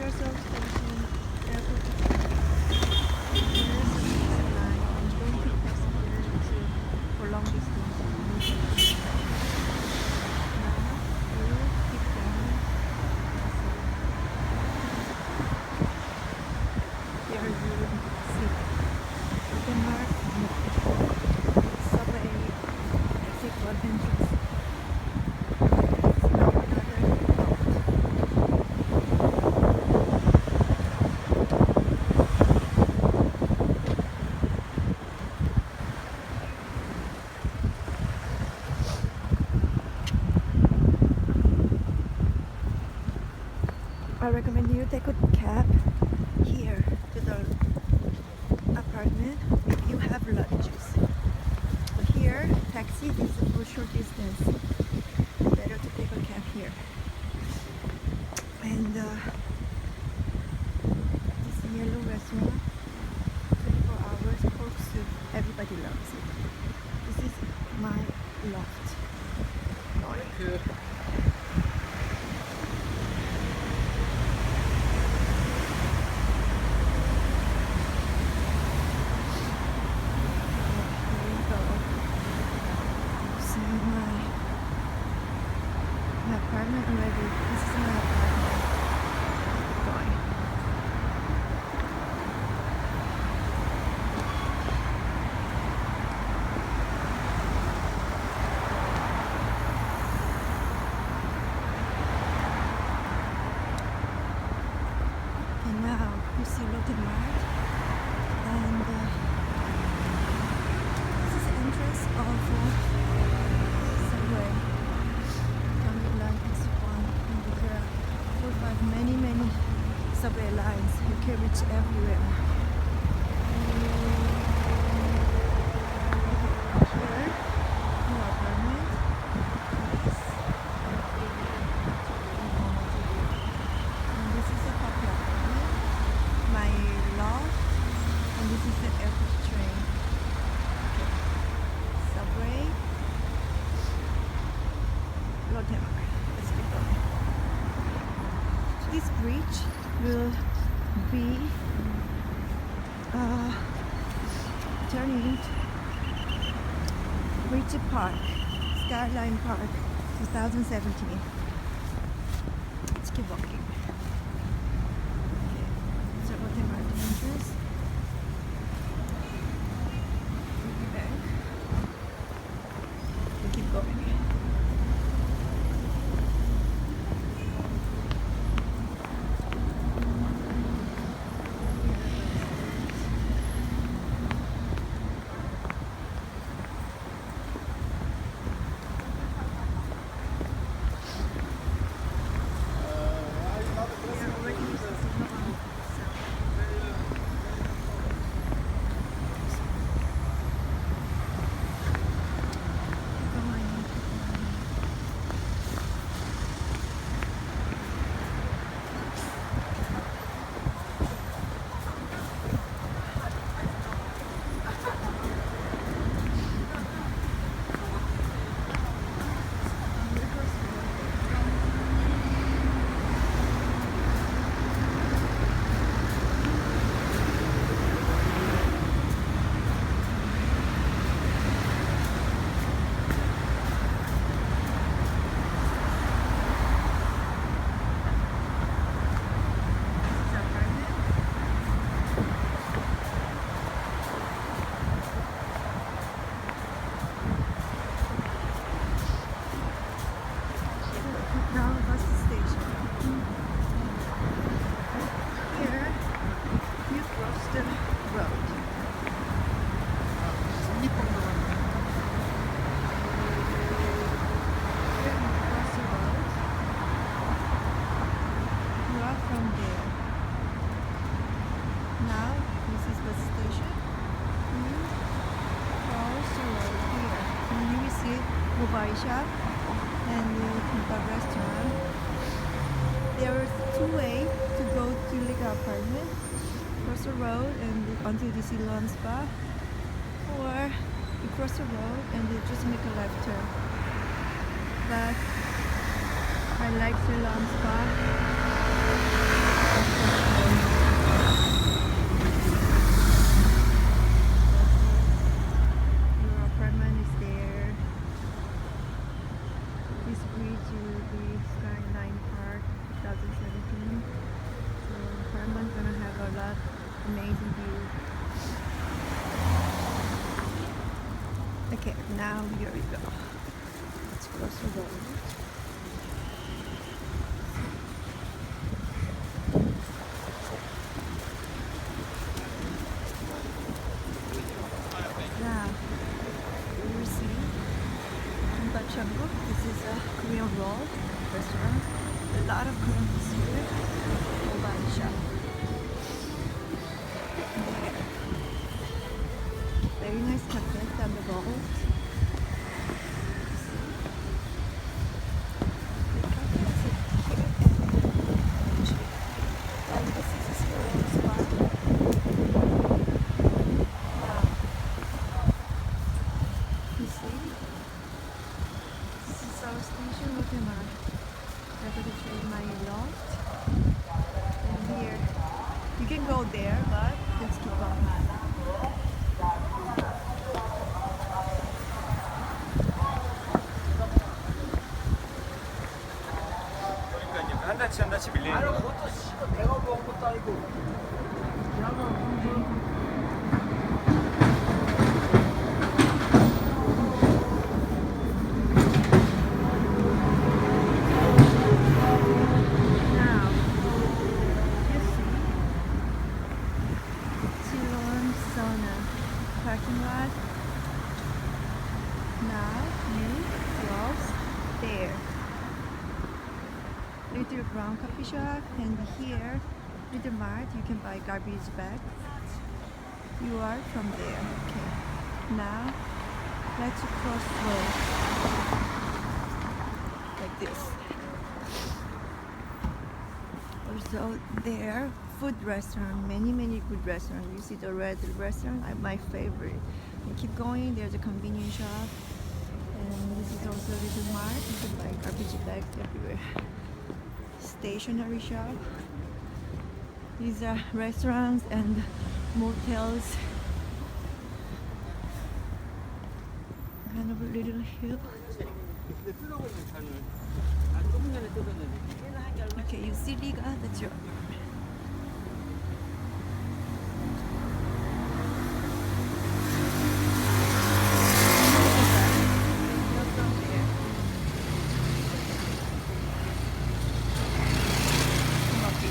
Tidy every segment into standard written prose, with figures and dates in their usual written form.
Penthouse Seoul Station, airport. There is a line. I'm going to cross here for long distance. Now we'll keep going. Here you see the mark subway exit 1 entrance. I recommend you take a cab here to the apartment if you have lunches. But here, taxi is for short distance. Better to take a cab here. And this yellow restaurant, 24 hours pork soup. Everybody loves it. This is my loft. Thank you. Apartment already. This is my apartment. Going. And now you see Lotte Mart, and this is the entrance of subway. Many subway lines. You can reach everywhere. Here, new apartment. And this is a popular apartment. My loft, and this is the airport train. Subway. Lotte Mart. Let's keep going. This bridge will be turning Bridge Park, Skyline Park, 2017. Let's keep walking. Okay, so Lotte Mart entrance. Back. We keep going. Mobile shop and the restaurant. There are two ways to go to Liga apartment. Cross the road and until the Ceylon Spa, or you cross the road and you just make a left turn. But I like Ceylon Spa. amazing view. Okay, now here we go. Let's cross the road. Now, you see Chungo. This is a Korean roll restaurant. A lot of Koreans here. Body shop. Very nice cafe down the road. Seoul Station, look at my trade my loft. And here, you can go there, but it's too far. 그러니까 이제 한 달치 한 달치 밀리는 거야. 그것도 씨가 내가 먹은 것도 아니고. Now, you see Siloam Sauna parking lot. Now you cross there. Little brown coffee shop, and here Little Mart, you can buy garbage bags. You are from there. Okay. Now let's cross road like this. Also there, food restaurant, many good restaurants. You see the red restaurant, my favorite. You keep going, there's a convenience shop, and this is also Little Mart. You can buy garbage bags everywhere. Stationery shop. These are restaurants and motels. Kind of a little hill. Okay, you see Liga, that's your apartment. You're from there. Lucky.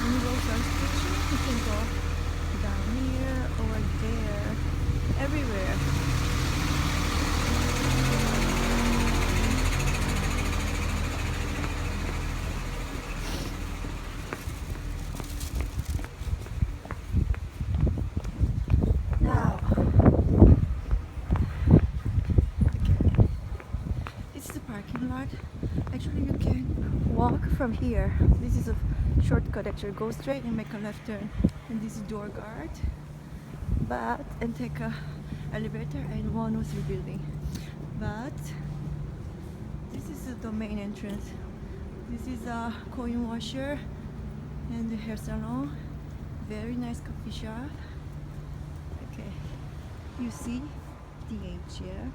When you go Seoul Station, you can go down here or there, everywhere. Now, okay, this is the parking lot. Actually, you can walk from here. This is a shortcut. Actually, go straight and make a left turn. And this is door guard. And take a elevator and 103 building. But this is the main entrance. This is a coin washer and a hair salon. Very nice coffee shop. Okay, you see DH here.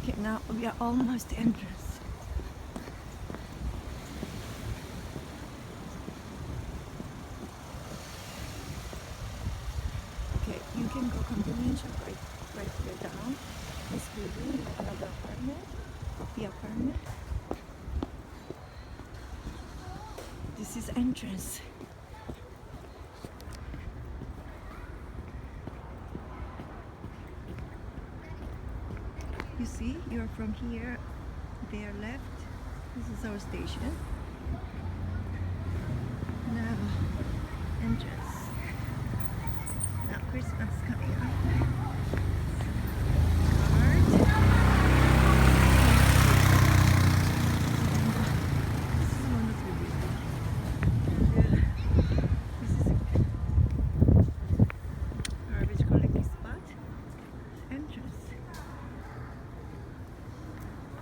Okay, now we are almost entrance. Okay, you can go convenience shop right here down. This building, another apartment, the apartment. This is entrance. You see, you're from here, there left. This is our station.